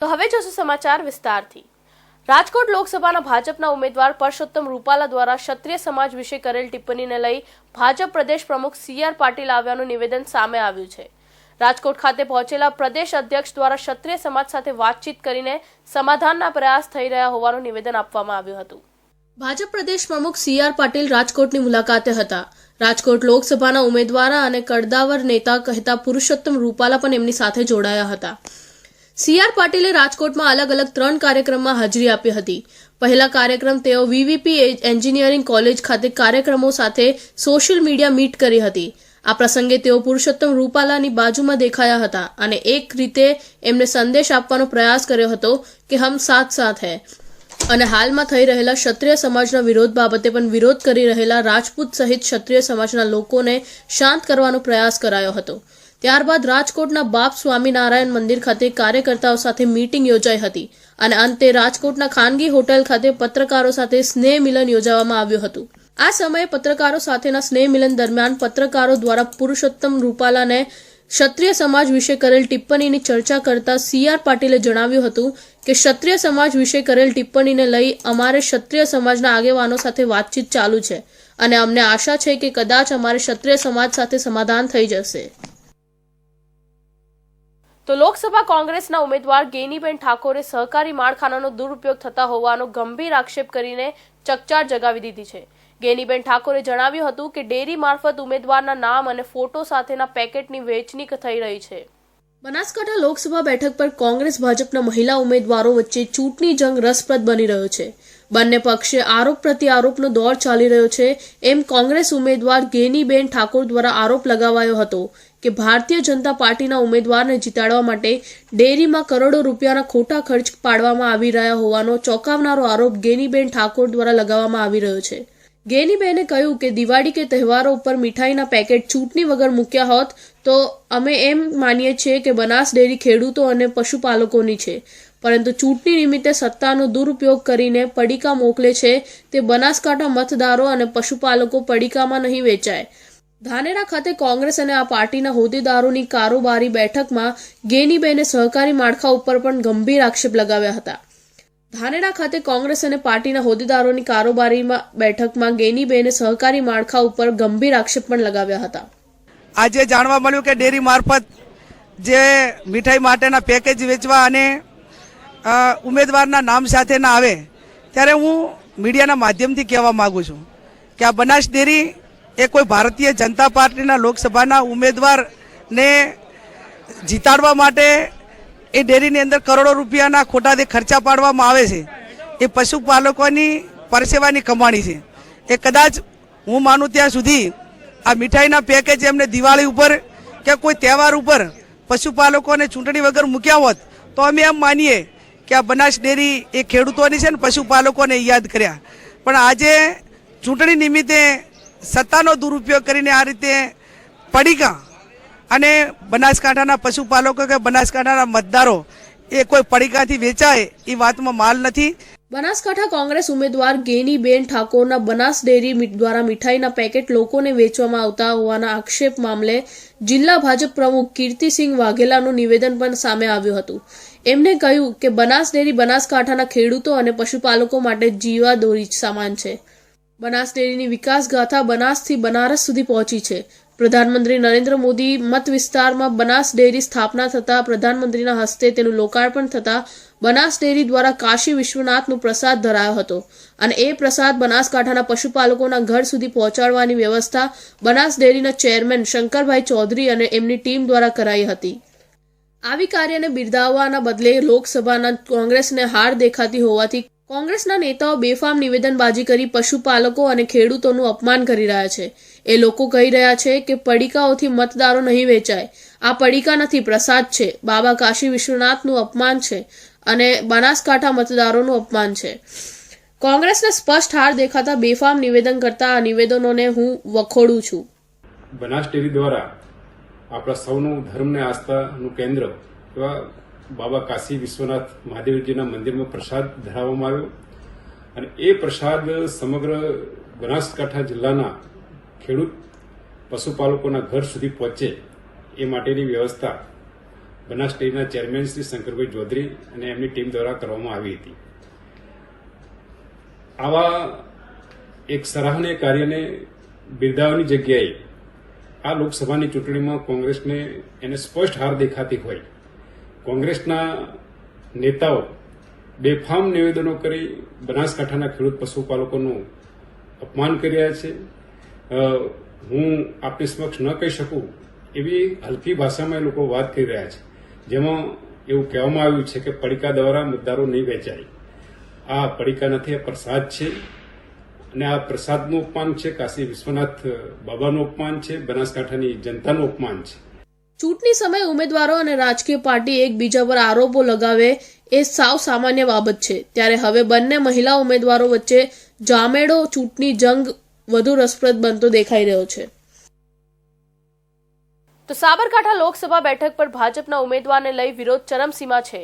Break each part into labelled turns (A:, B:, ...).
A: તો હવે જોશું સમાચાર વિસ્તારથી। રાજકોટ લોકસભાના ભાજપના ઉમેદવાર પરસોત્તમ રૂપાલા દ્વારા ક્ષત્રિય સમાજ વિશે કરેલ ટિપ્પણીને લઈ ભાજપ પ્રદેશ પ્રમુખ CR પાટીલ આવ્યાનું નિવેદન સામે આવ્યું છે। રાજકોટ ખાતે પહોંચેલા પ્રદેશ અધ્યક્ષ દ્વારા ક્ષત્રિય સમાજ સાથે વાતચીત કરીને સમાધાનના પ્રયાસ થઈ રહ્યા હોવાનું નિવેદન આપવામાં આવ્યું હતું। ભાજપ પ્રદેશ પ્રમુખ CR પાટીલ રાજકોટની મુલાકાતે હતા। રાજકોટ લોકસભાના ઉમેદવાર અને કડદાવર નેતા કહેતા પુરુષોત્તમ રૂપાલા પણ એમની સાથે જોડાયા હતા। CR પાટીલે રાજકોટમાં અલગ અલગ 3 કાર્યક્રમમાં હાજરી આપી હતી। પહેલા કાર્યક્રમ તેઓ VVP એન્જિનિયરિંગ કોલેજ ખાતે કાર્યક્રમો સાથે સોશિયલ મીડિયા મીટ કરી હતી। આ પ્રસંગે તેઓ પુરુષોત્તમ રૂપાલાની બાજુમાં દેખાયા હતા અને એક રીતે એમને સંદેશ આપવાનો પ્રયાસ કર્યો હતો કે હમ સાથ સાથ હૈ અને હાલમાં થઈ રહેલા ક્ષત્રિય સમાજના વિરોધ બાબતે પણ વિરોધ કરી રહેલા રાજપૂત સહિત ક્ષત્રિય સમાજના લોકોને શાંત કરવાનો પ્રયાસ કરાયો હતો। ત્યારબાદ રાજકોટના બાપ સ્વામિનારાયણ મંદિર ખાતે કાર્યકર્તાઓ સાથે મીટિંગ યોજાઈ હતી અને અંતે રાજકોટના ખાનગી હોટેલ ખાતે પત્રકારો સાથે સ્નેહ મિલન યોજવામાં આવ્યું હતું। આ સમયે પત્રકારો સાથેના સ્નેહ મિલન દરમિયાન પત્રકારો દ્વારા પુરુષોત્તમ રૂપાલાને ક્ષત્રિય સમાજ વિશે કરેલ ટિપ્પણીની ચર્ચા કરતા CR પાટીલે જણાવ્યું હતું કે ક્ષત્રિય સમાજ વિશે કરેલ ટિપ્પણીને લઈ અમારે ક્ષત્રિય સમાજના આગેવાનો સાથે વાતચીત ચાલુ છે અને અમને આશા છે કે કદાચ અમારે ક્ષત્રિય સમાજ સાથે સમાધાન થઈ જશે। તો લોકસભા કોંગ્રેસના ઉમેદવાર ગેનીબેન ઠાકોરે સહકારી માળખાનો દુરુપયોગ થતા હોવાનો ગંભીર આક્ષેપ કરીને ચકચાર જગાવી દીધી છે। ગેનીબેન ઠાકોરે જણાવ્યું હતું કે ડેરી મારફત ઉમેદવારના નામ અને ફોટો સાથેના પેકેટની વહેંચણી થઈ રહી છે। બનાસકાંઠા લોકસભા બેઠક પર કોંગ્રેસ ભાજપના મહિલા ઉમેદવારો વચ્ચે ચૂંટણી જંગ રસપ્રદ બની રહ્યો છે। બંને પક્ષે આરોપ પ્રત્યારોપનો દોર ચાલી રહ્યો છે। એમ કોંગ્રેસ ઉમેદવાર ગેનીબેન ઠાકોર દ્વારા આરોપ લગાવાયો હતો કે ભારતીય જનતા પાર્ટીના ઉમેદવારને જીતાડવા માટે ડેરીમાં કરોડો રૂપિયાના ખોટા ખર્ચ પાડવામાં આવી રહ્યા હોવાનો ચોંકાવનારો આરોપ ગેનીબેન ઠાકોર દ્વારા લગાવવામાં આવી રહ્યો છે। ગેનીબેને કહ્યું કે દિવાળી કે તહેવારો ઉપર મીઠાઈના પેકેટ ચૂંટણી વગર મૂક્યા હોત તો અમે એમ માનીએ છીએ કે બનાસ ડેરી ખેડૂતો અને પશુપાલકોની છે, પરંતુ ચૂંટણી નિમિત્તે સત્તાનો દુરુપયોગ કરીને પડીકા મોકલે છે તે બનાસકાંઠા મતદારો અને પશુપાલકો પડીકામાં નહીં વેચાય। ધાનેરા ખાતે કોંગ્રેસ અને આ પાર્ટીના હોદ્દેદારોની કારોબારી બેઠકમાં ગેનીબેને સહકારી માળખા ઉપર પણ ગંભીર આક્ષેપ લગાવ્યા હતા। ધાનેરા ખાતે કોંગ્રેસ અને પાર્ટીના હોદ્દેદારોની કારોબારી બેઠકમાં ગેનીબેને સહકારી માળખા ઉપર ગંભીર આક્ષેપ પણ લગાવ્યા હતા।
B: આજે જાણવા મળ્યું કે ડેરી મારફત જે મીઠાઈ માટેના પેકેજ વેચવા અને ઉમેદવારના નામ સાથે ના આવે ત્યારે હું મીડિયાના માધ્યમથી કહેવા માંગુ છું કે આ બનાસ ડેરી એ કોઈ ભારતીય જનતા પાર્ટીના લોકસભાના ઉમેદવારને જીતાડવા માટે એ ડેરીની અંદર કરોડો રૂપિયાના ખોટા ખર્ચા પાડવામાં આવે છે। એ પશુપાલકોની પરસેવાની કમાણી છે। એ કદાચ હું માનું ત્યાં સુધી આ મીઠાઈના પેકેજ એમને દિવાળી ઉપર કે કોઈ તહેવાર ઉપર પશુપાલકોને ચૂંટણી વગર મૂક્યા હોત તો અમે એમ માનીએ કે આ બનાસ ડેરી એ ખેડૂતોની છે ને પશુપાલકોને યાદ કર્યા, પણ આજે ચૂંટણી નિમિત્તે સત્તાનો દુરુપયોગ કરીને આ રીતે પડીકા અને બનાસકાંઠાના પશુપાલકો કે બનાસકાંઠાના મતદારો એ કોઈ પડીકાથી વેચાય એ વાતમાં માલ નથી।
A: બનાસકાંઠા કોંગ્રેસ ઉમેદવાર ગેનીબેન ઠાકોરના બનાસ ડેરી દ્વારા મીઠાઈના પેકેટ લોકોને વેચવામાં આવતા હોવાના આક્ષેપ મામલે જિલ્લા ભાજપ પ્રમુખ કીર્તિસિંહ વાઘેલાનું નિવેદન પણ સામે આવ્યું હતું। એમને કહ્યું કે બનાસ ડેરી બનાસકાંઠાના ખેડૂતો અને પશુપાલકો માટે જીવાદોરી સમાન છે। બનાસ ડેરીની વિકાસ ગાથા બનાસથી બનારસ સુધી પહોંચી છે। પ્રધાનમંત્રી નરેન્દ્ર મોદી મત વિસ્તારમાં બનાસ ડેરી સ્થાપના થતા પ્રધાનમંત્રીના હસ્તે તેનું લોકાર્પણ થતા બનાસ ડેરી દ્વારા કાશી વિશ્વનાથનું પ્રસાદ ધરાયો હતો અને એ પ્રસાદ બનાસકાંઠાના પશુપાલકોના ઘર સુધી પહોંચાડવાની વ્યવસ્થા બનાસ ડેરીના ચેરમેન શંકરભાઈ ચૌધરી અને એમની ટીમ દ્વારા કરાઈ હતી। આવી કાર્યને બિરદાવવાના બદલે લોકસભાના કોંગ્રેસને હાર દેખાતી હોવાથી કોંગ્રેસના નેતાઓ બેફામ નિવેદનબાજી કરી પશુપાલકો અને ખેડૂતોનું અપમાન કરી રહ્યા છે। એ લોકો કહી રહ્યા છે કે પડીકાઓથી મતદારો નહીં વેચાય, આ પડીકા નથી, પ્રસાદ છે। બાબા કાશી વિશ્વનાથનું અપમાન છે અને બનાસકાંઠા મતદારોનું અપમાન છે। કોંગ્રેસને સ્પષ્ટ હાર દેખાતા બેફામ નિવેદન કરતા આ નિવેદનોને હું વખોડું છું।
C: બનાસ ડેરી દ્વારા આપણા સૌનું ધર્મને આસ્થાનું કેન્દ્ર એવા બાબા કાશી વિશ્વનાથ મહાદેવજીના મંદિરમાં પ્રસાદ ધરાવવામાં આવ્યો અને એ પ્રસાદ સમગ્ર બનાસકાંઠા જિલ્લાના ખેડૂત પશુપાલકોના ઘર સુધી પહોંચે એ માટેની વ્યવસ્થા બનાસ ડેરીના ચેરમેન શ્રી શંકરભાઈ ચૌધરી અને એમની ટીમ દ્વારા કરવામાં આવી હતી. આવા એક સરાહનીય કાર્યને બિરદાવવાની જગ્યાએ આ લોકસભાની ચૂંટણીમાં કોંગ્રેસને એને સ્પષ્ટ હાર દેખાતી હોય કોંગ્રેસના નેતાઓ બેફામ નિવેદનો કરી બનાસકાંઠાના ખેડૂત પશુપાલકોનું અપમાન કરી રહ્યા છે. હું આપની સમક્ષ ન કહી શકું એવી હલકી ભાષામાં એ લોકો વાત કરી રહ્યા છે, જેમાં એવું કહેવામાં આવ્યું છે કે પડીકા દ્વારા મતદારો નહીં વેચાય. આ પડીકા નથી, આ પ્રસાદ છે અને આ પ્રસાદનું અપમાન છે, કાશી વિશ્વનાથ બાબાનું અપમાન છે, બનાસકાંઠાની જનતાનું અપમાન છે.
A: ચૂંટણી સમયે ઉમેદવારો અને રાજકીય પાર્ટી એકબીજા પર આરોપો લગાવે એ સાવ સામાન્ય બાબત છે. ત્યારે હવે બંને મહિલા ઉમેદવારો વચ્ચે જામેડો ચૂંટણી જંગ વધુ રસપ્રદ બનતો દેખાઈ રહ્યો છે. તો સાબરકાંઠા લોકસભા બેઠક પર ભાજપના ઉમેદવારને લઈ વિરોધ ચરમસીમા છે.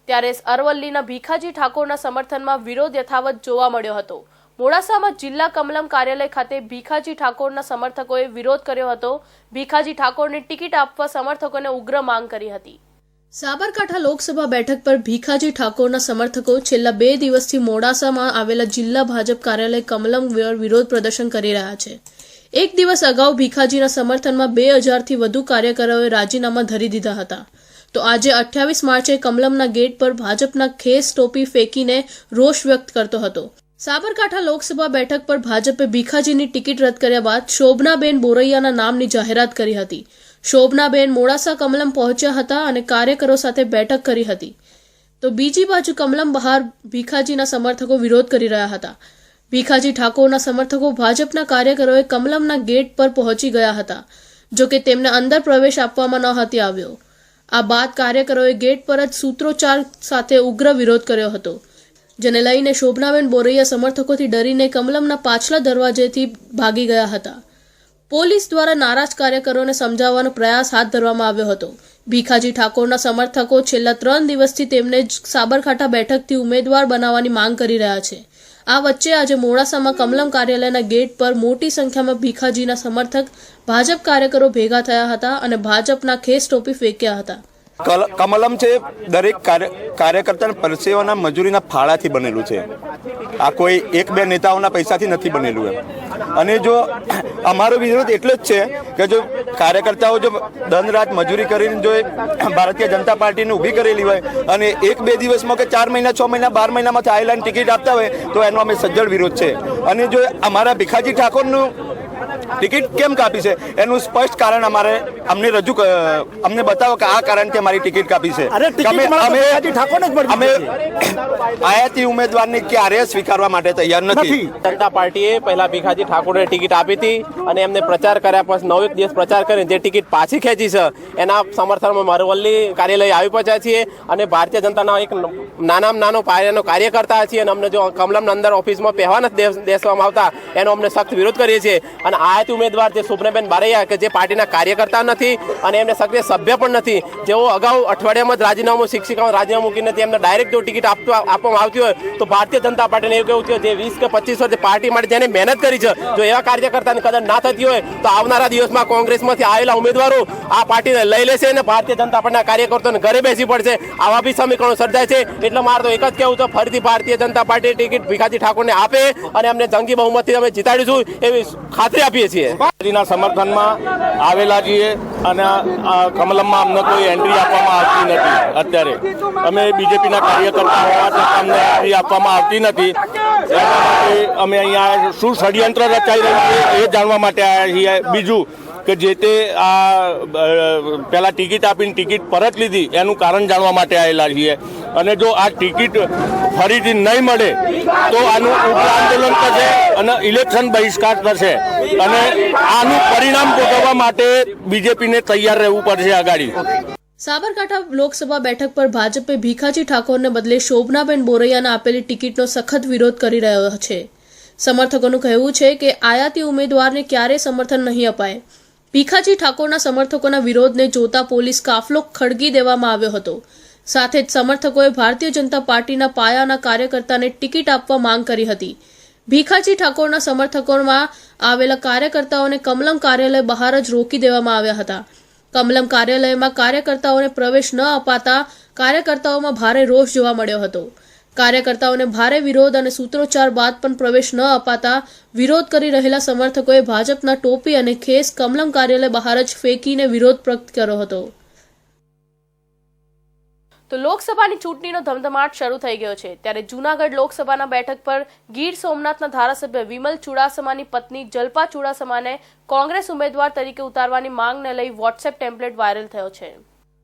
A: ત્યારે અરવલ્લીના ભીખાજી ઠાકોરના સમર્થનમાં વિરોધ યથાવત જોવા મળ્યો હતો. મોડાસામાં જિલ્લા કમલમ કાર્યાલય ખાતે ભીખાજી ઠાકોરના સમર્થકોએ વિરોધ કર્યો હતો. ભીખાજી ઠાકોરને ટિકિટ આપવા સમર્થકોને ઉગ્ર માંગ કરી હતી. સાબરકાંઠા લોકસભા બેઠક પર ભીખાજી ઠાકોરના સમર્થકો છેલ્લા 2 દિવસથી મોડાસામાં આવેલા જિલ્લા ભાજપ કાર્યાલય કમલમ વિરોધ પ્રદર્શન કરી રહ્યા છે. એક દિવસ અગાઉ ભીખાજીના સમર્થનમાં 2000થી વધુ કાર્યકરોએ રાજીનામા ધરી દીધા હતા. તો આજે 28 માર્ચે કમલમના ગેટ પર ભાજપના ખેસ ટોપી ફેંકીને રોષ વ્યક્ત કરતો હતો. સાબરકાંઠા લોકસભા બેઠક પર ભાજપે ભીખાજીની ટિકિટ રદ કર્યા બાદ શોભનાબેન બોરૈયાના નામની જાહેરાત કરી હતી. શોભનાબેન મોડાસા કમલમ પહોંચ્યા હતા અને કાર્યકરો સાથે બેઠક કરી હતી. તો બીજી બાજુ કમલમ બહાર ભીખાજીના સમર્થકો વિરોધ કરી રહ્યા હતા. ભીખાજી ઠાકોરના સમર્થકો ભાજપના કાર્યકરોએ કમલમના ગેટ પર પહોંચી ગયા હતા, જો કે તેમને અંદર પ્રવેશ આપવામાં ન હતી આવ્યો. આ બાદ કાર્યકરોએ ગેટ પર જ સૂત્રોચ્ચાર સાથે ઉગ્ર વિરોધ કર્યો હતો, જેને લઈને શોભનાબેન બોરૈયા સમર્થકોથી ડરીને કમલમના પાછલા દરવાજેથી ભાગી ગયા હતા. પોલીસ દ્વારા નારાજ કાર્યકરોને સમજાવવાનો પ્રયાસ હાથ ધરવામાં આવ્યો હતો. ભીખાજી ઠાકોરના સમર્થકો છેલ્લા 3 દિવસથી તેમને સાબરકાંઠા બેઠકથી ઉમેદવાર બનાવવાની માંગ કરી રહ્યા છે. આ વચ્ચે આજે મોડાસામાં કમલમ કાર્યાલયના ગેટ પર મોટી સંખ્યામાં ભીખાજીના સમર્થક ભાજપ કાર્યકરો ભેગા થયા હતા અને ભાજપના ખેસ ટોપી ફેંક્યા હતા.
D: કમલમ છે દરેક કાર્યકર્તાના પરસેવાના મજૂરીના ફાળાથી બનેલું છે. આ કોઈ 1-2 નેતાઓના પૈસાથી નથી બનેલું એમ. અને જો અમારો વિરોધ એટલો જ છે કે જો કાર્યકર્તાઓ જો દન રાત મજૂરી કરીને જો ભારતીય જનતા પાર્ટીને ઊભી કરેલી હોય અને 1-2 દિવસમાં કે 4 મહિના 6 મહિના 12 મહિનામાં આવેલા ટિકિટ આપતા હોય તો એનો અમે સજ્જડ વિરોધ છે. અને જો અમારા ભીખાજી ઠાકોરનું ટિકિટ કેમ કાપી છે એનું સ્પષ્ટ કારણ અમને બતાવો કે આ કારણથી અમારી ટિકિટ કાપી છે. અમે આયાતી ઉમેદવારને ક્યારેય સ્વીકારવા માટે તૈયાર નથી.
E: જનતા પાર્ટીએ પહેલા ભીખાજી ઠાકોરને ટિકિટ આપી હતી અને એમને પ્રચાર કર્યા પછી 9 દિવસ પ્રચાર કરીને જે ટિકિટ પાછી ખેંચી છે એના સમર્થનમાં અરવલ્લી કાર્યાલય આવી પહોંચ્યા છીએ અને ભારતીય જનતાના એક નાનો પાયાનો કાર્યકર્તા છીએ અને અમને જો કમલમના અંદર ઓફિસમાં પહેવા નથી દેવામાં આવતા એનો અમને સખ્ત વિરોધ કરીએ છીએ. અને આયાતી ઉમેદવાર જે શોભનાબેન બારૈયા કે જે પાર્ટીના કાર્યકર્તા નથી અને એમને સક્રિય સભ્ય પણ નથી, જેઓ અગાઉ અઠવાડિયામાં જ રાજીનામું શિક્ષિકાઓ રાજીનામું મૂકીને એમને ડાયરેક્ટ જો ટિકિટ આપવામાં આવતી હોય તો ભારતીય જનતા પાર્ટીને એવું કેવું છે જે 20 કે 25 વર્ષ પાર્ટી માટે જેને મહેનત કરી છે, જો એવા કાર્યકર્તાની કદર ના થતી હોય તો આવનારા દિવસમાં કોંગ્રેસમાંથી આવેલા ઉમેદવારો આ પાર્ટીને લઈ લેશે અને ભારતીય જનતા પાર્ટીના કાર્યકર્તાઓને ઘરે બેસી પડશે. આવા બી સમીકરણો સર્જાય છે. એટલે મારે તો એક જ કહેવું છે, ફરીથી ભારતીય જનતા પાર્ટી ટિકિટ ભીખાજી ઠાકોરને આપે અને અમને જંગી બહુમતથી અમે જીતાડીશું એવી ખાતરી આપીએ છીએ.
F: પાર્ટીના સમર્થનમાં આવેલા છીએ અને કમલમમાં અમને કોઈ એન્ટ્રી આપવામાં આવતી નથી. અત્યારે અમે બીજેપીના કાર્યકર્તા હોવા છતાં અમને એન્ટ્રી આપવામાં આવતી નથી. એના માટે અમે અહીંયા શું ષડયંત્ર રચાઈ રહ્યું છે એ જાણવા માટે આવ્યા છીએ. બીજું કે જે તે આ પહેલા ટિકિટ આપીને ટિકિટ પરત લીધી એનું કારણ જાણવા માટે આવેલા છીએ. અને જો આ ટિકિટ ફરીથી નહીં મળે તો આનું ઉગ્ર આંદોલન થશે અને ઇલેક્શન બહિષ્કાર થશે અને આનું પરિણામ ભોગવવા માટે બીજેપીને તૈયાર રહેવું પડશે આગાડી.
A: સાબરકાંઠા લોકસભા બેઠક પર ભાજપે ભીખાજી ઠાકોરને બદલે શોભનાબેન બોરૈયાને આપેલી ટિકિટનો સખત વિરોધ કરી રહ્યો છે. સમર્થકોનું કહેવું છે કે આયાતી ઉમેદવારને ક્યારેય સમર્થન નહીં અપાય. ભીખાજી ઠાકોરના સમર્થકોના વિરોધને જોતા પોલીસ કાફલો ખડકી દેવામાં આવ્યો હતો. સાથે જ સમર્થકોએ ભારતીય જનતા પાર્ટીના પાયાના કાર્યકર્તાને ટિકિટ આપવા માંગ કરી હતી. ભીખાજી ઠાકોરના સમર્થકોમાં આવેલા કાર્યકર્તાઓને કમલમ કાર્યાલય બહાર જ રોકી દેવામાં આવ્યા હતા. કમલમ કાર્યાલયમાં કાર્યકર્તાઓને પ્રવેશ ન અપાતા કાર્યકર્તાઓમાં ભારે રોષ જોવા મળ્યો હતો. કાર્યકર્તાઓને ભારે વિરોધ અને સૂત્રોચ્ચાર બાદ પણ પ્રવેશ ન અપાતા વિરોધ કરી રહેલા સમર્થકોએ ભાજપના ટોપી અને ખેસ કમલમ કાર્યાલય બહાર જ ફેંકીને વિરોધ વ્યક્ત કર્યો હતો. તો લોકસભાની ચૂંટણીનો ધમધમાટ શરૂ થઈ ગયો છે, ત્યારે જૂનાગઢ લોકસભાના બેઠક પર ગીર સોમનાથના ધારાસભ્ય વિમલ ચુડાસમાની પત્ની જલ્પા ચુડાસમાને કોંગ્રેસ ઉમેદવાર તરીકે ઉતારવાની માંગને લઈ વોટ્સએપ ટેમ્પલેટ વાયરલ થયો છે.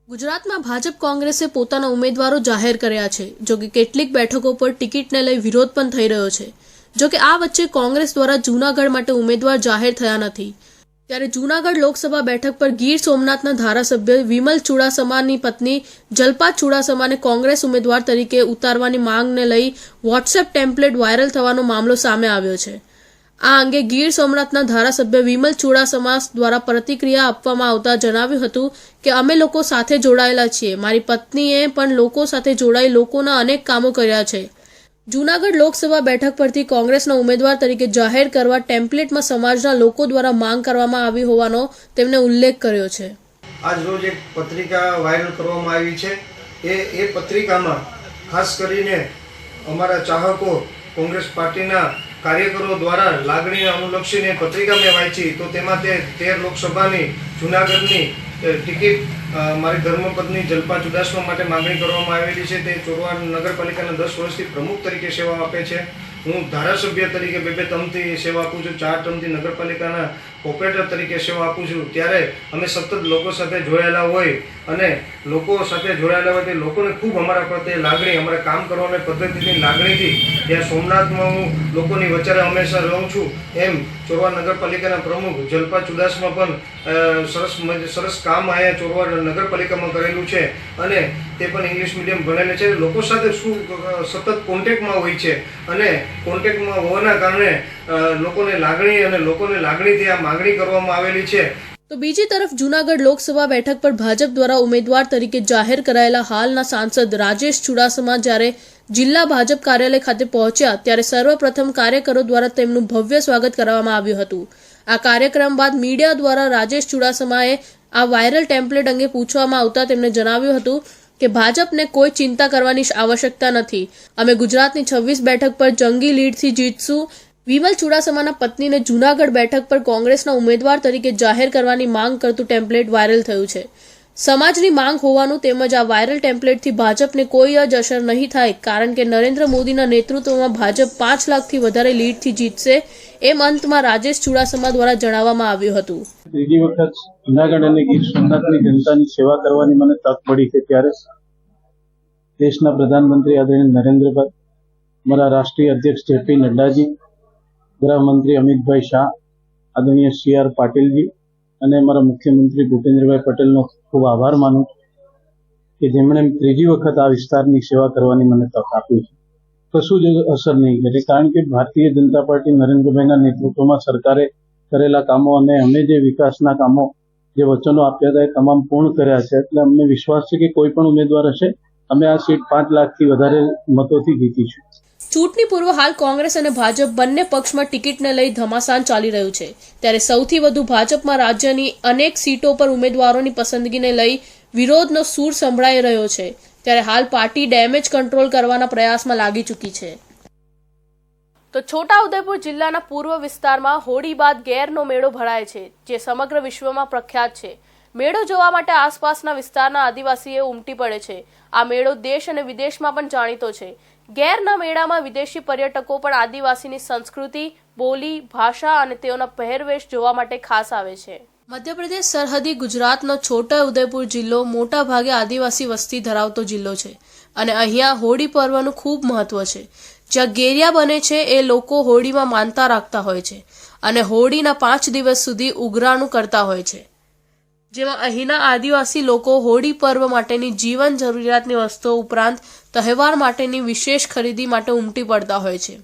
A: ગુજરાતમાં ભાજપ કોંગ્રેસે પોતાના ઉમેદવારો જાહેર કર્યા છે, જો કે કેટલીક બેઠકો પર ટિકિટને લઈ વિરોધ પણ થઈ રહ્યો છે. જો કે આ વચ્ચે કોંગ્રેસ દ્વારા જૂનાગઢ માટે ઉમેદવાર જાહેર થયા નથી. ત્યારે જૂનાગઢ લોકસભા બેઠક પર ગીર સોમનાથના ધારાસભ્ય વિમલ ચુડાસમાની પત્ની જલ્પા ચુડાસમાને કોંગ્રેસ ઉમેદવાર તરીકે ઉતારવાની માંગને લઈ વોટ્સએપ ટેમ્પલેટ વાયરલ થવાનો મામલો સામે આવ્યો છે. આ અંગે ગીર સોમનાથના ધારાસભ્ય વિમલ ચુડાસમા દ્વારા પ્રતિક્રિયા આપવામાં આવતા જણાવ્યું હતું કે અમે લોકો સાથે જોડાયેલા છીએ. મારી પત્નીએ પણ લોકો સાથે જોડાઈ લોકોના અનેક કામો કર્યા છે. જૂનાગઢ લોકસભા બેઠક પરથી કોંગ્રેસના ઉમેદવાર તરીકે જાહેર કરવા ટેમ્પલેટમાં સમાજના લોકો દ્વારા માંગ કરવામાં આવી હોવાનો તેમણે ઉલ્લેખ કર્યો છે.
G: આજ રોજ એક પત્રિકા વાયરલ કરવામાં આવી છે. એ પત્રિકામાં ખાસ કરીને અમારા ચાહકો કોંગ્રેસ પાર્ટીના કાર્યકરો દ્વારા લાગણીને અનુલક્ષીને પત્રિકા મેં વાંચી, તો તેમાં તે 13 લોકસભાની જૂનાગઢની ટિકિટ મારી ધર્મપત્ની જલ્પા ચુડાસમા માટે માંગણી કરવામાં આવેલી છે. તે ચોરવાડ નગરપાલિકાના 10 વર્ષથી પ્રમુખ તરીકે સેવા આપે છે. હું ધારાસભ્ય તરીકે 2 ટર્મથી સેવા આપું છું, 4 ટર્મથી નગરપાલિકાના ઓપરેટર તરીકે સેવા આપું છું. ત્યારે અમે સતત લોકો સાથે જોડાયેલા હોય અને લોકો સાથે જોડાયેલા હોય તે લોકોને ખૂબ અમારા પ્રત્યે લાગણી, અમારા કામ કરવાની પદ્ધતિની લાગણીથી ત્યાં સોમનાથમાં હું લોકોની વચ્ચે હંમેશા રહું છું. એમ ચોરવાડ નગરપાલિકાના પ્રમુખ જલ્પા ચુડાસમા પણ સરસ કામ અહીંયા ચોરવાડ નગરપાલિકામાં કરેલું છે અને તે પણ ઇંગ્લિશ મીડિયમ ભણેલું છે. લોકો સાથે સતત કોન્ટેક્ટમાં હોય છે અને કોન્ટેક્ટમાં હોવાના કારણે લોકોને લાગણીથી આ માંગણી કરવામાં આવેલી છે.
A: તો બીજી તરફ જૂનાગઢ લોકસભા બેઠક પર ભાજપ દ્વારા ઉમેદવાર તરીકે જાહેર કરાયેલા હાલના સાંસદ રાજેશ ચુડાસમા જ્યારે જિલ્લા ભાજપ કાર્યાલય ખાતે પહોંચ્યા ત્યારે સર્વપ્રથમ કાર્યકરો દ્વારા તેમનું ભવ્ય સ્વાગત કરવામાં આવ્યું હતું. આ કાર્યક્રમ બાદ મીડિયા દ્વારા રાજેશ ચુડાસમાએ આ વાયરલ ટેમ્પલેટ અંગે પૂછવામાં આવતા તેમણે જણાવ્યું હતું કે ભાજપને કોઈ ચિંતા કરવાની આવશ્યકતા નથી. અમે ગુજરાતની 26 બેઠક પર જંગી લીડથી જીતશું. વિમલ ચુડાસમાના પત્નીને જૂનાગઢ બેઠક પર કોંગ્રેસના ઉમેદવાર તરીકે જાહેર કરવાની માંગ કરતું ટેમ્પલેટ વાયરલ થયું છે. સમાજની માંગ હોવાનું તેમજ આ વાયરલ ટેમ્પલેટથી ભાજપને કોઈ જ અસર નહીં થાય, કારણ કે નરેન્દ્ર મોદીના નેતૃત્વમાં ભાજપ 5 લાખથી વધારે લીડથી જીતશે, એમ અંતમાં રાજેશ ચુડાસમા દ્વારા જણાવવામાં આવ્યું હતું.
H: ત્રીજી વખત જૂનાગઢ અને ગીર સોમનાથની જનતાની સેવા કરવાની મને તક મળી છે ત્યારે દેશના પ્રધાનમંત્રી આદરણીય નરેન્દ્રભાઈ, મારા રાષ્ટ્રીય અધ્યક્ષ જેપી નડ્ડાજી, ગૃહમંત્રી અમિતભાઈ શાહ, આદરણીય CR પાટીલજી અને મારા મુખ્યમંત્રી ભૂપેન્દ્રભાઈ પટેલનો ખૂબ આભાર માનું છું કે જેમણે ત્રીજી વખત આ વિસ્તારની સેવા કરવાની મને તક આપી છે. કશું જ અસર નહીં કરે, કારણ કે ભારતીય જનતા પાર્ટી નરેન્દ્રભાઈના નેતૃત્વમાં સરકારે કરેલા કામો અને અમે જે વિકાસના કામો, જે વચનો આપ્યા હતા એ તમામ પૂર્ણ કર્યા છે. એટલે અમને વિશ્વાસ છે કે કોઈ પણ ઉમેદવાર હશે, અમે આ સીટ 5 લાખથી વધારે મતોથી જીતીશું.
A: ચૂંટણી પૂર્વ હાલ કોંગ્રેસ અને ભાજપ બંને પક્ષમાં ટિકિટને લઈ ઘમાસાન ચાલી રહ્યું છે. ત્યારે સૌથી વધુ ભાજપમાં રાજ્યની અનેક સીટો પર ઉમેદવારોની પસંદગીને લઈ વિરોધનો સૂર સંભળાઈ રહ્યો છે. ત્યારે હાલ પાર્ટી ડેમેજ કંટ્રોલ કરવાના પ્રયાસમાં લાગી ચૂકી છે. તો છોટાઉદેપુર જિલ્લાના પૂર્વ વિસ્તારમાં હોળી બાદ ગેરનો મેળો ભરાય છે, જે સમગ્ર વિશ્વમાં પ્રખ્યાત છે. મેળો જોવા માટે આસપાસના વિસ્તારના આદિવાસીઓ ઉમટી પડે છે. આ મેળો દેશ અને વિદેશમાં પણ જાણીતો છે. ગેરના મેળામાં વિદેશી પર્યટકો પણ આદિવાસીની સંસ્કૃતિ, બોલી, ભાષા અને તેઓના પહેરવેશ જોવા માટે ખાસ આવે છે. મધ્યપ્રદેશ સરહદી ગુજરાતનો છોટાઉદેપુર જિલ્લો મોટા ભાગે આદિવાસી વસ્તી ધરાવતો જિલ્લો છે અને અહીંયા હોળી પર્વનું ખૂબ મહત્વ છે. જ્યાં ગેરિયા બને છે એ લોકો હોળીમાં માનતા રાખતા હોય છે અને હોળીના 5 દિવસ સુધી ઉઘરાણું કરતા હોય છે, જેમાં અહીંના આદિવાસી લોકો હોળી પર્વ માટેની જીવન જરૂરિયાતની વસ્તુઓ ઉપરાંત તહેવાર માટેની વિશેષ ખરીદી માટે ઉમટી પડતા હોય છે.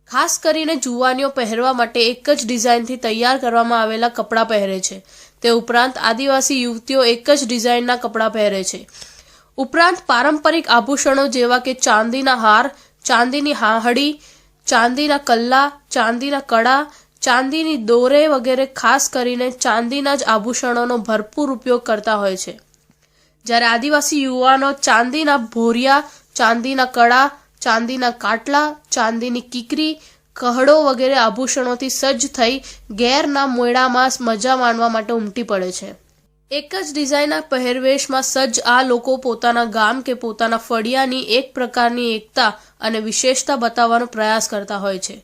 A: ખાસ કરીને જુવાનીઓ પહેરવા માટે એક જ ડિઝાઇનથી તૈયાર કરવામાં આવેલા કપડાં પહેરે છે. તે ઉપરાંત આદિવાસી યુવતીઓ એક જ ડિઝાઇનના કપડાં પહેરે છે. ઉપરાંત પારંપરિક આભૂષણો જેવા કે ચાંદીના હાર, ચાંદીની હાહડી, ચાંદીના કલ્લા, ચાંદીના કડા, ચાંદીની દોરે વગેરે ખાસ કરીને ચાંદીના જ આભૂષણોનો ભરપૂર ઉપયોગ કરતા હોય છે, જ્યારે આદિવાસી યુવાનો ચાંદીના ભોરિયા, ચાંદીના કડા, ચાંદીના કાટલા, ચાંદીની કીકરી, કહડો વગેરે આભૂષણોથી સજ્જ થઈ ગેરના મેળામાં મજા માણવા માટે ઉમટી પડે છે. એક જ ડિઝાઇનના પહેરવેશમાં સજ્જ આ લોકો પોતાના ગામ કે પોતાના ફળિયાની એક પ્રકારની એકતા અને વિશેષતા બતાવવાનો પ્રયાસ કરતા હોય છે.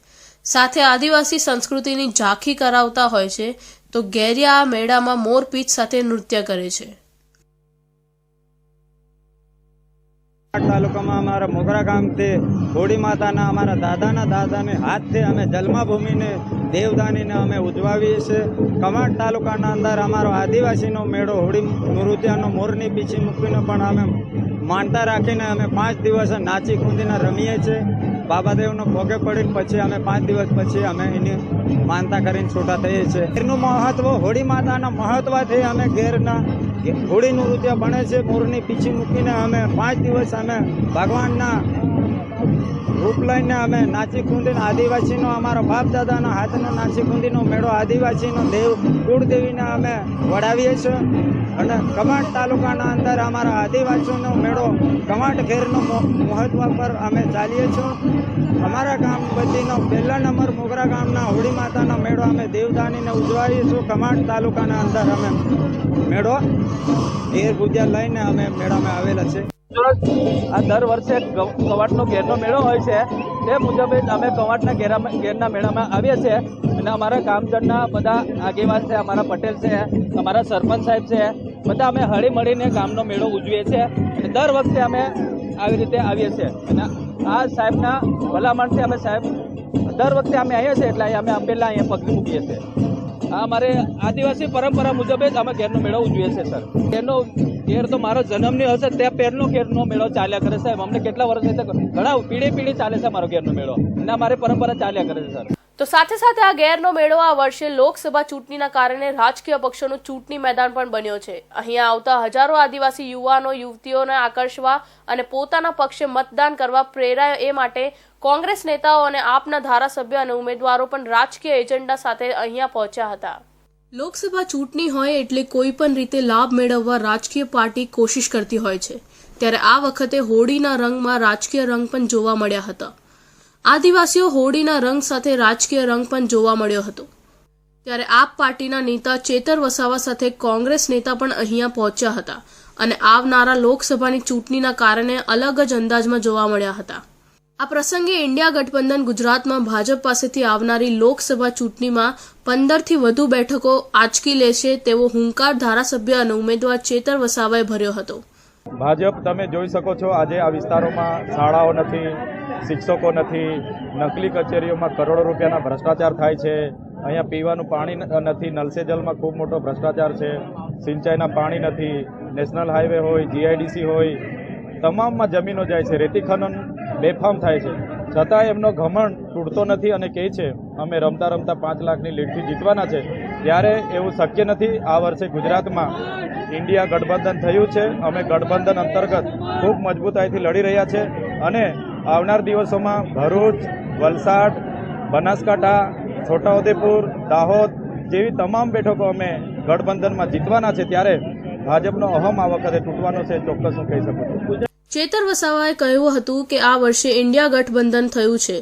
A: સાથે આદિવાસી સંસ્કૃતિની ઝાંખી કરાવતા હોય છે. તો ગેરિયા આ મેળામાં મોરપીંછ સાથે નૃત્ય કરે છે.
I: તાલુકામાં અમારા મોગરા ગામથી હોળી માતાના અમારા દાદાને હાથથી અમે જન્મભૂમિને દેવદાનીને અમે ઉજવાવીએ છીએ. કવાંટ તાલુકાના અંદર અમારો આદિવાસીનો મેળો હોળી નૃત્યનો મોરની પીછી મૂકીને પણ અમે માનતા રાખીને અમે 5 દિવસ નાચી કૂદીને રમીએ છીએ. બાબાદેવનો ભોગે પડીને પછી અમે 5 દિવસ પછી અમે એની માનતા કરીને છૂટા થઈએ છીએ. ઘેરનું મહત્વ, હોળી માતાના મહત્વથી અમે ઘેરના હોળી નૃત્ય બને છે. મોરની પીછી મૂકીને અમે 5 દિવસ અમે ભગવાનના રૂપ લઈને અમે નાચી કુંદીને આદિવાસીનો અમારો બાપ દાદાના હાથનો નાચી કુંદીનો મેળો આદિવાસીનો દેવ કુળદેવીને અમે વડાવીએ છીએ. અને કવાંટ તાલુકાના અંદર અમારા આદિવાસીનો મેળો કવાંટ ઘેરનો મહત્વ પર અમે ચાલીએ છીએ. અમારા ગામ વતીનો પહેલા નંબર મોગરા ગામના હોળી માતાનો મેળો અમે દેવદાનીને ઉજવાવીએ છીએ. કવાંટ તાલુકાના અંદર અમે મેળો ઘેર પૂજા લઈને અમે મેળામાં આવેલા છે.
J: આ દર વર્ષે કવાંટનો ઘેરનો મેળો હોય છે, તે મુજબ જ અમે કવાંટના ઘેરના મેળામાં આવીએ છીએ. અને અમારા ગામજનના બધા આગેવાન છે, અમારા પટેલ છે, અમારા સરપંચ સાહેબ છે, બધા અમે હળી મળીને ગામનો મેળો ઉજવીએ છીએ. અને દર વખતે અમે આવી રીતે આવીએ છીએ. અને આ સાહેબના ભલામણથી અમે સાહેબ દર વખતે અમે આવીએ છીએ, એટલે અમે પહેલાં અહીંયા પગલી મૂકીએ છીએ. આ અમારે આદિવાસી પરંપરા મુજબ જ અમે ઘેરનો મેળો ઉજવીએ છીએ સર. ઘેર તો મારો જન્મની હશે ત્યાં પહેરનો ઘેરનો મેળો ચાલ્યા કરે સાહેબ. અમને કેટલા વર્ષ ઘણા પેઢી ચાલે છે મારો ઘેરનો મેળો, અને અમારી પરંપરા ચાલ્યા કરે છે સર.
A: તો સાથે સાથે આ ગેરનો મેળો આ વર્ષે લોકસભા ચૂંટણીના કારણે રાજકીય પક્ષોનું ચૂંટણી મેદાન પણ બન્યો છે. અહીંયા આવતા હજારો આદિવાસી યુવાનો યુવતીઓને આકર્ષવા અને પોતાના પક્ષે મતદાન કરવા પ્રેરાય એ માટે કોંગ્રેસ નેતાઓ અને આપના ધારાસભ્ય અને ઉમેદવારો પણ રાજકીય એજન્ડા સાથે અહીંયા પહોંચ્યા હતા. લોકસભા ચૂંટણી હોય એટલે કોઈ પણ રીતે લાભ મેળવવા રાજકીય પાર્ટી કોશિશ કરતી હોય છે, ત્યારે આ વખતે હોળીના રંગમાં રાજકીય રંગ પણ જોવા મળ્યા હતા. આદિવાસીઓ હોળીના રંગ સાથે રાજકીય રંગ પણ જોવા મળ્યો હતો. ત્યારે આપ પાર્ટીના નેતા ચેતર વસાવા સાથે કોંગ્રેસ નેતા પણ અહીંયા પહોંચ્યા હતા અને આવનારા લોકસભાની ચૂંટણીના કારણે અલગ જ અંદાજમાં જોવા મળ્યા હતા. આ પ્રસંગે ઇન્ડિયા ગઠબંધન ગુજરાતમાં ભાજપ પાસેથી આવનારી લોકસભા ચૂંટણીમાં 15થી વધુ બેઠકો આંચકી લેશે તેવો હુંકાર ધારાસભ્ય અને ઉમેદવાર ચેતર વસાવાએ ભર્યો હતો.
F: ભાજપ તમે જોઈ શકો છો, આજે આ વિસ્તારોમાં શાળાઓ નથી, શિક્ષકો નથી, નકલી કચેરીઓમાં કરોડો રૂપિયાના ભ્રષ્ટાચાર થાય છે. અહીંયા પીવાનું પાણી નથી, નલ સે જલમાં ખૂબ મોટો ભ્રષ્ટાચાર છે, સિંચાઈના પાણી નથી, નેશનલ હાઈવે હોય, જીઆઈડીસી હોય, તમામમાં જમીનો જાય છે, રેતી ખનન બેફામ થાય છે. છતાં એમનો ઘમંડ તૂટતો નથી અને કહે છે અમે રમતા રમતા 5 લાખની લીડથી જીતવાના છે. ત્યારે એવું શક્ય નથી. આ વર્ષે ગુજરાતમાં ઇન્ડિયા ગઠબંધન થયું છે. અમે ગઠબંધન અંતર્ગત ખૂબ મજબૂતાઈથી લડી રહ્યા છે અને આવનાર દિવસોમાં ભરૂચ, વલસાડ, બનાસકાંઠા, છોટાઉદેપુર, દાહોદ જેવી તમામ બેઠકો અમે ગઠબંધનમાં જીતવાના છે. ત્યારે ભાજપનો અહમ આ વખતે તૂટવાનો છે, ચોક્કસ હું કહી શકું છું.
A: ચેતર વસાવાએ કહ્યું હતું કે આ વર્ષે ઇન્ડિયા ગઠબંધન થયું છે,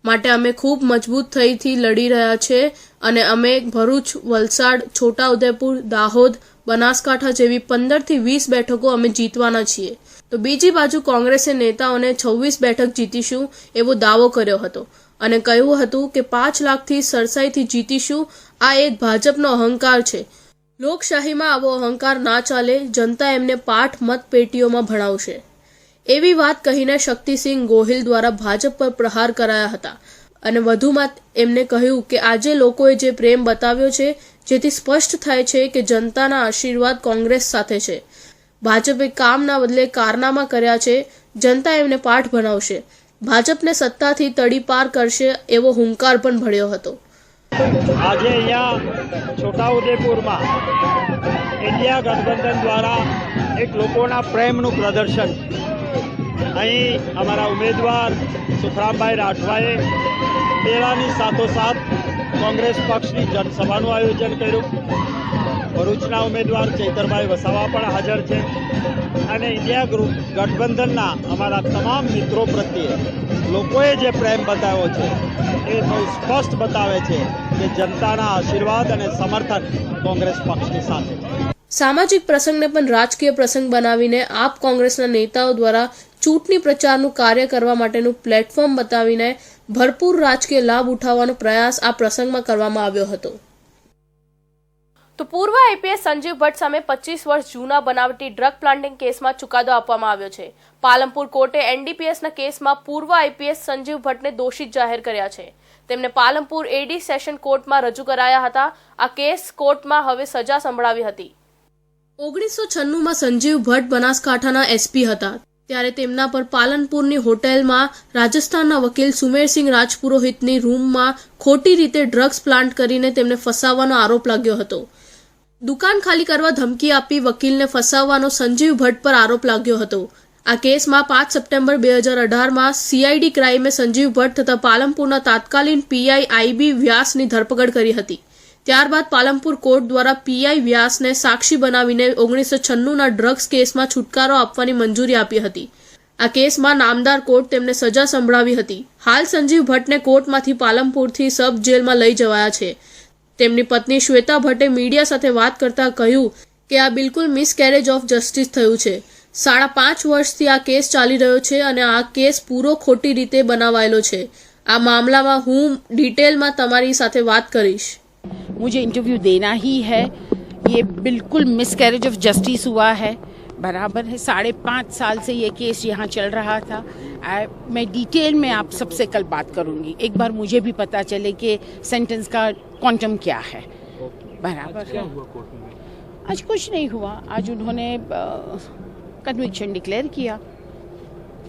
A: માટે અમે ખૂબ મજબૂત થઈથી લડી રહ્યા છે અને અમે ભરૂચ, વલસાડ, છોટાઉદેપુર, દાહોદ, બનાસકાંઠા જેવી 15થી 20 બેઠકો અમે જીતવાના છીએ. તો બીજી બાજુ કોંગ્રેસે નેતાઓને 26 બેઠક જીતીશું એવો દાવો કર્યો હતો અને કહ્યું હતું કે 5 લાખથી સરસાઈથી જીતીશું. આ એક ભાજપનો અહંકાર છે. લોકશાહીમાં આવો અહંકાર ના ચાલે. જનતા એમને પાઠ મતપેટીઓમાં ભણાવશે. એવી વાત કહીને શક્તિસિંહ ગોહિલ દ્વારા ભાજપ પર પ્રહાર કરાયા હતા અને વધુમાં એમને કહ્યું કે આજે લોકોએ જે પ્રેમ બતાવ્યો છે, જેથી સ્પષ્ટ થાય છે કે જનતાના આશીર્વાદ કોંગ્રેસ સાથે છે. ભાજપે કામના બદલે કારનામા કર્યા છે. જનતા એમને પાઠ ભણાવશે. ભાજપને સત્તાથી તડીપાર કરશે એવો હુંકાર પણ ભળ્યો હતો.
I: આજે અહીંયા છોટાઉદેપુરમાં ઇન્ડિયા ગઠબંધન દ્વારા એક લોકોના પ્રેમનું પ્રદર્શન, અહીં અમારા ઉમેદવાર સુખરામભાઈ રાઠવાએ પેલાની સાથોસાથ કોંગ્રેસ પક્ષની જનસભાનું આયોજન કર્યું. ભરૂચના ઉમેદવાર ચૈતરભાઈ વસાવા પણ હાજર છે અને ઇન્ડિયા ગ્રુપ ગઠબંધનના અમારા તમામ મિત્રો પ્રત્યે લોકોએ જે પ્રેમ બતાવ્યો છે એ બહુ સ્પષ્ટ બતાવે છે કે જનતાના આશીર્વાદ અને સમર્થન કોંગ્રેસ પક્ષની સાથે છે.
A: સામાજિક પ્રસંગને પણ રાજકીય પ્રસંગ બનાવીને આપ કોંગ્રેસના નેતાઓ દ્વારા ચૂંટણી પ્રચારનું કાર્ય કરવા માટેનું પ્લેટફોર્મ બતાવીને ભરપૂર રાજકીય લાભ ઉઠાવવાનો પ્રયાસ આ પ્રસંગમાં કરવામાં આવ્યો હતો. તો પૂર્વ આઈપીએસ સંજીવ ભટ્ટ સામે 25 વર્ષ જૂના બનાવટી ડ્રગ પ્લાન્ટિંગ કેસમાં ચુકાદો આપવામાં આવ્યો છે. પાલનપુર કોર્ટે એનડીપીએસના કેસમાં પૂર્વ આઈપીએસ સંજીવ ભટ્ટને દોષિત જાહેર કર્યા છે. તેમને પાલનપુર એડી સેશન કોર્ટમાં રજૂ કરાયા હતા. આ કેસ કોર્ટમાં હવે સજા સંભળાવી હતી. 1996માં સંજીવ ભટ્ટ બનાસકાંઠાના એસપી હતા. ત્યારે તેમના પર પાલનપુરની હોટેલમાં રાજસ્થાનના વકીલ સુમેરસિંહ રાજપુરોહિતની રૂમમાં ખોટી રીતે ડ્રગ્સ પ્લાન્ટ કરીને તેમને ફસાવવાનો આરોપ લાગ્યો હતો. દુકાન ખાલી કરવા ધમકી આપી વકીલને ફસાવવાનો સંજીવ ભટ્ટ પર આરોપ લાગ્યો હતો. આ કેસમાં 5 સપ્ટેમ્બર 2018માં સીઆઈડી ક્રાઇમે સંજીવ ભટ્ટ તથા પાલનપુરના તાત્કાલિન પીઆઈ આઈબી વ્યાસની ધરપકડ કરી હતી. ત્યારબાદ પાલનપુર કોર્ટ દ્વારા પીઆઈ વ્યાસને સાક્ષી બનાવીને 1996ના ડ્રગ્સ કેસમાં છુટકારો આપવાની મંજૂરી આપી હતી. આ કેસમાં નામદાર કોર્ટ તેમને સજા સંભળાવી હતી. હાલ સંજીવ ભટ્ટને કોર્ટમાંથી પાલનપુરથી સબ જેલમાં લઈ જવાયા છે. તેમની પત્ની શ્વેતા ભટ્ટે મીડિયા સાથે વાત કરતા કહ્યું કે આ બિલકુલ મિસકેરેજ ઓફ જસ્ટિસ થયું છે. 5.5 વર્ષથી આ કેસ ચાલી રહ્યો છે અને આ કેસ પૂરો ખોટી રીતે બનાવાયેલો છે. આ મામલામાં હું ડિટેલમાં તમારી સાથે વાત કરીશ.
K: मुझे इंटरव्यू देना ही है. ये बिल्कुल मिसकैरेज ऑफ जस्टिस हुआ है. बराबर है. 5.5 साल से ये केस यहाँ चल रहा था. मैं डिटेल में आप सबसे कल बात करूँगी. एक बार मुझे भी पता चले कि सेंटेंस का क्वांटम क्या है. बराबर है. आज कुछ नहीं हुआ. आज उन्होंने कन्विक्शन डिक्लेयर किया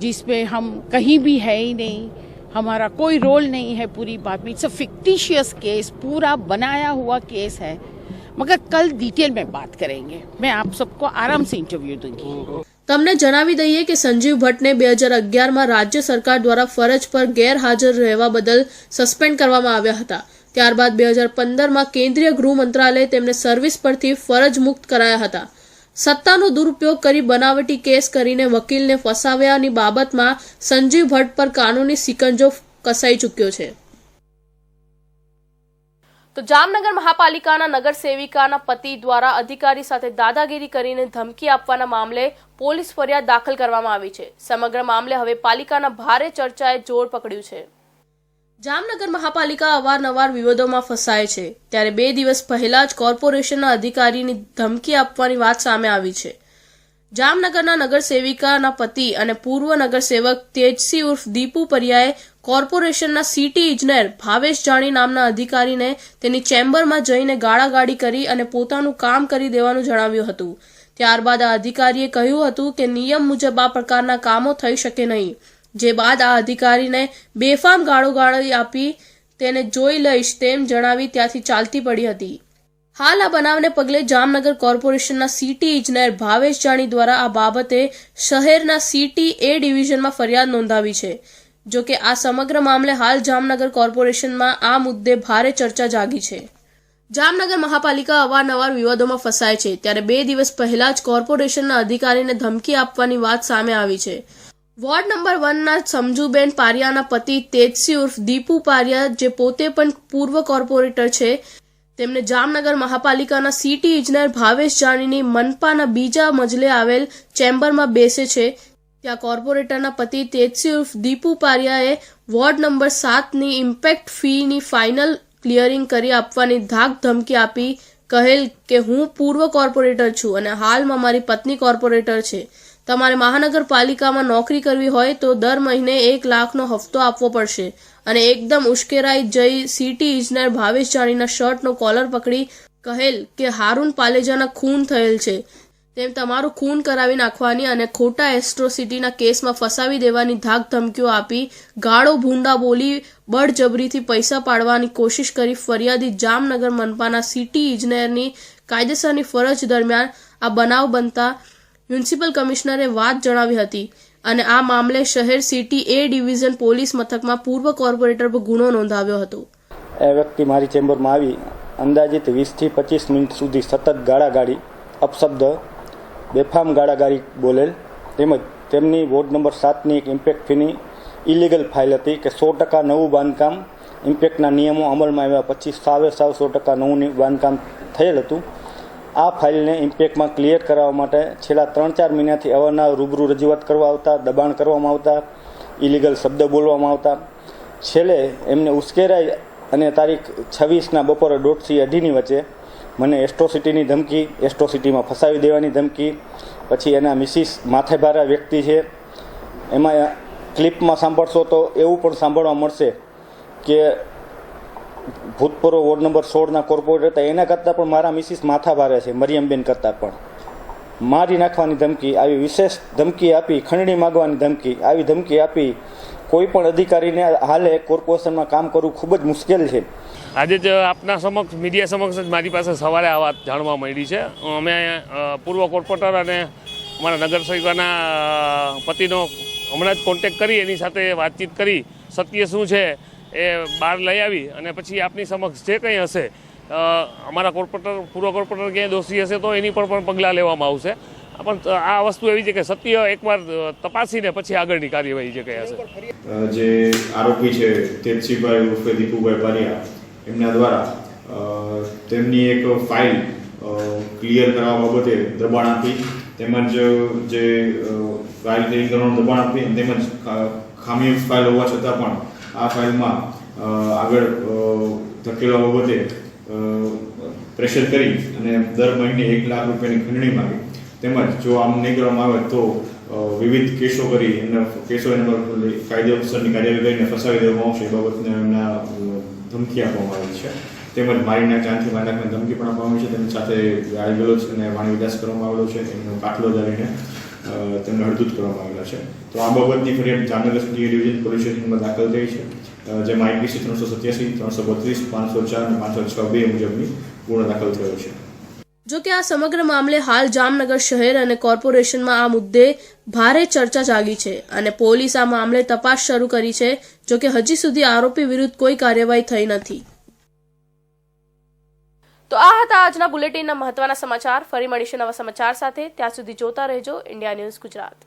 K: जिसपे हम कहीं भी है ही नहीं. हमारा कोई रोल नहीं है पूरी बात में. It's a fictitious case. पूरा बनाया हुआ केस है. मगर कल डिटेल में बात करेंगे. मैं आप सबको आराम से इंटरव्यू दूंगी.
A: તમને જણાવી દઈએ કે સંજીવ ભટ્ટને 2011માં રાજ્ય સરકાર દ્વારા ફરજ પર ગેરહાજર રહેવા બદલ સસ્પેન્ડ કરવામાં આવ્યા હતા. ત્યારબાદ 2015માં કેન્દ્રીય ગૃહ મંત્રાલયે તેમને સર્વિસ પરથી ફરજ મુક્ત કરાયા હતા. સત્તાનો દુરુપયોગ કરી બનાવટી કેસ કરીને વકીલને ફસાવ્યાની બાબતમાં સંજીવ ભટ્ટ પર કાનૂની સિકંજો કસાઈ ચૂક્યો છે. તો જામનગર મહાપાલિકાના નગર સેવિકાના પતિ દ્વારા અધિકારી સાથે દાદાગીરી કરીને ધમકી આપવાના મામલે પોલીસ ફરિયાદ દાખલ કરવામાં આવી છે. સમગ્ર મામલે હવે પાલિકાના ભારે ચર્ચાએ જોર પકડ્યું છે. જામનગર મહાપાલિકા અવારનવાર વિવાદોમાં ફસાય છે. ત્યારે 2 દિવસ પહેલા જ કોર્પોરેશનના અધિકારીની ધમકી આપવાની વાત સામે આવી છે. જામનગરના નગર સેવિકાના પતિ અને પૂર્વ નગરસેવક તેજસી ઉર્ફ દીપુ પરિયાએ કોર્પોરેશનના સિટી ઇજનેર ભાવેશ જાણી નામના અધિકારીને તેની ચેમ્બરમાં જઈને ગાળાગાળી કરી અને પોતાનું કામ કરી દેવાનું જણાવ્યું હતું. ત્યારબાદ આ અધિકારીએ કહ્યું હતું કે નિયમ મુજબ આ પ્રકારના કામો થઈ શકે નહીં. જે બાદ આ અધિકારીને બેફામ ગાળોગાળી આપી તેને જોઈ લઈશ તેમ જણાવી ત્યાંથી ચાલતી પડી હતી. હાલ આ બનાવને પગલે જામનગર કોર્પોરેશનના સિટી ઇજનેર ભાવેશ જાણી દ્વારા આ બાબતે શહેરના સિટી એ ડિવિઝનમાં ફરિયાદ નોંધાવી છે. જો કે આ સમગ્ર મામલે હાલ જામનગર કોર્પોરેશનમાં આ મુદ્દે ભારે ચર્ચા જાગી છે. જામનગર મહાપાલિકા અવારનવાર વિવાદોમાં ફસાય છે. ત્યારે 2 દિવસ પહેલા જ કોર્પોરેશનના અધિકારીને ધમકી આપવાની વાત સામે આવી છે. વોર્ડ નંબર 1ના સમજુબેન પારિયાના પતિ તેજસી ઉર્ફ દીપુ પારિયા જે પોતે પણ પૂર્વ કોર્પોરેટર છે તેમને જામનગર મહાપાલિકાના સિટી ઇજનેર ભાવેશ જાણીની મનપાના બીજા મજલે આવેલ ચેમ્બરમાં બેસે છે. ત્યાં કોર્પોરેટરના પતિ તેજસી ઉર્ફ દીપુ પારિયાએ વોર્ડ નંબર 7ની ઇમ્પેક્ટ ફીની ફાઇનલ ક્લિયરિંગ કરી આપવાની ધાક ધમકી આપી કહેલ કે હું પૂર્વ કોર્પોરેટર છું અને હાલમાં મારી પત્ની કોર્પોરેટર છે. તમારે મહાનગરપાલિકામાં નોકરી કરવી હોય તો દર મહિને 1 લાખનો હફતો આપવો પડશે અને એકદમ ઉશ્કેરાઈ જઈ સિટી ઇજનેર ભાવેશ જાણીના શર્ટનો કોલર પકડી કહેલ કે હારૂન પાલેજાના ખૂન થયેલ છે તેમ તમારું ખૂન કરાવી નાખવાની અને ખોટા એસ્ટ્રોસિટીના કેસમાં ફસાવી દેવાની ધાક ધમકીઓ આપી ગાળો ભૂંડા બોલી બળજબરીથી પૈસા પાડવાની કોશિશ કરી ફરિયાદી જામનગર મનપાના સિટી ઇજનેરની કાયદેસરની ફરજ દરમિયાન આ બનાવ બનતા મ્યુનિસિપલ કમિશનરે વાત જણાવી હતી અને આ મામલે શહેર સિટી એ ડિવિઝન પોલીસ મથકમાં પૂર્વ કોર્પોરેટર પર ગુનો નોંધાવ્યો હતો.
L: એ વ્યક્તિ મારી ચેમ્બરમાં આવી અંદાજિત 20થી 25 મિનિટ સુધી સતત ગાળાગાળી, અપશબ્દ, બેફામ ગાળાગાળી બોલેલ તેમજ તેમની વોર્ડ નંબર 7ની એક ઇમ્પેક્ટ ફીની ઇલીગલ ફાઇલ હતી કે 100% નવું બાંધકામ ઇમ્પેક્ટના નિયમો અમલમાં આવ્યા પછી સાવે સાવ 100% નવું બાંધકામ થયેલ હતું. આ ફાઇલને ઇમ્પેક્ટમાં ક્લિયર કરવા માટે છેલ્લા 3-4 મહિનાથી અવારનવાર રૂબરૂ રજૂઆત કરવા આવતા, દબાણ કરવામાં આવતા, ઇલીગલ શબ્દ બોલવામાં આવતા. છેલ્લે એમને ઉશ્કેરાઈ અને તારીખ 26ના બપોરે 1:30 થી 2:30ની વચ્ચે મને એસ્ટ્રોસિટીની ધમકી, એસ્ટ્રોસિટીમાં ફસાવી દેવાની ધમકી, પછી એના મિસિસ માથેભારા વ્યક્તિ છે. એમાં ક્લિપમાં સાંભળશો તો એવું પણ સાંભળવા મળશે કે ભૂતપૂર્વ વોર્ડ નંબર 16ના કોર્પોરેટર હતા એના કરતાં પણ મારા મિસિસ માથાભારે છે, મરિયમબેન કરતાં પણ. મારી નાખવાની ધમકી, આવી વિશેષ ધમકી આપી, ખંડણી માગવાની ધમકી, આવી ધમકી આપી કોઈ પણ અધિકારીને હાલે કોર્પોરેશનમાં કામ કરવું ખૂબ જ મુશ્કેલ છે.
M: આજે જ આપના સમક્ષ, મીડિયા સમક્ષ જ મારી પાસે સવારે આ વાત જાણવા મળી છે. અમે પૂર્વ કોર્પોરેટર અને અમારા નગરસેવિકાના પતિનો હમણાં જ કોન્ટેક્ટ કરી એની સાથે વાતચીત કરી સત્ય શું છે એ બહાર લઈ આવી અને પછી આપની સમક્ષ જે કંઈ હશે અમારા કોર્પોરેટર, પૂર્વ કોર્પોરેટર ક્યાંય દોષી હશે તો એની પર પણ પગલાં લેવામાં આવશે. પણ આ વસ્તુ એવી છે કે સત્ય એકવાર તપાસીને પછી આગળની કાર્યવાહી જે કંઈ હશે.
N: જે આરોપી છે તેજસીભાઈ ઉર્ફે દીપુભાઈ બારિયા, એમના દ્વારા તેમની એક ફાઇલ ક્લિયર કરવા બાબતે દબાણ આપી, તેમજ જે ફાઇલ ક્લિયર કરવાનું દબાણ આપી, તેમજ ખામી ફાઇલ હોવા છતાં પણ આ ફાઇલમાં આગળ ધકેલવા બાબતે પ્રેશર કરી અને દર મહિને 1 લાખ રૂપિયાની ખંડણી માંગી. તેમજ જો આમ નહીં કરવામાં આવે તો વિવિધ કેસો કરી એમના કેસો એના પર કાયદેસરની કાર્યવાહી કરીને ફસાવી દેવામાં આવશે એ બાબતને એમના ધમકી આપવામાં આવી છે. તેમજ મારીના ચાંદથી મારનાખની ધમકી પણ આપવામાં આવી છે. તેની સાથે ગાળી ગલોચ અને વાણી વિલાસ કરવામાં આવેલો છે. એમનો કાટલો જાળીને તેમને હડધૂત કરવામાં આવેલા છે. તો આ બાબતની ફરિયાદ જામનગર સિટી ડિવિઝન પોલીસ સ્ટેશનમાં દાખલ થઈ છે, જેમાં IPC 387, 332, 504 અને 506 મુજબની ગુનો દાખલ થયો છે.
A: જો કે આ સમગ્ર મામલે હાલ જામનગર શહેર અને કોર્પોરેશનમાં આ મુદ્દે ભારે ચર્ચા જાગી છે અને પોલીસ આ મામલે તપાસ શરૂ કરી છે. જો કે હજી સુધી આરોપી વિરુદ્ધ કોઈ કાર્યવાહી થઈ નથી. તો આ હતા આજના બુલેટિનના મહત્વના સમાચાર. ફરી મળીશું નવા સમાચાર સાથે. ત્યાં સુધી જોતા રહેજો ઇન્ડિયા ન્યૂઝ ગુજરાત.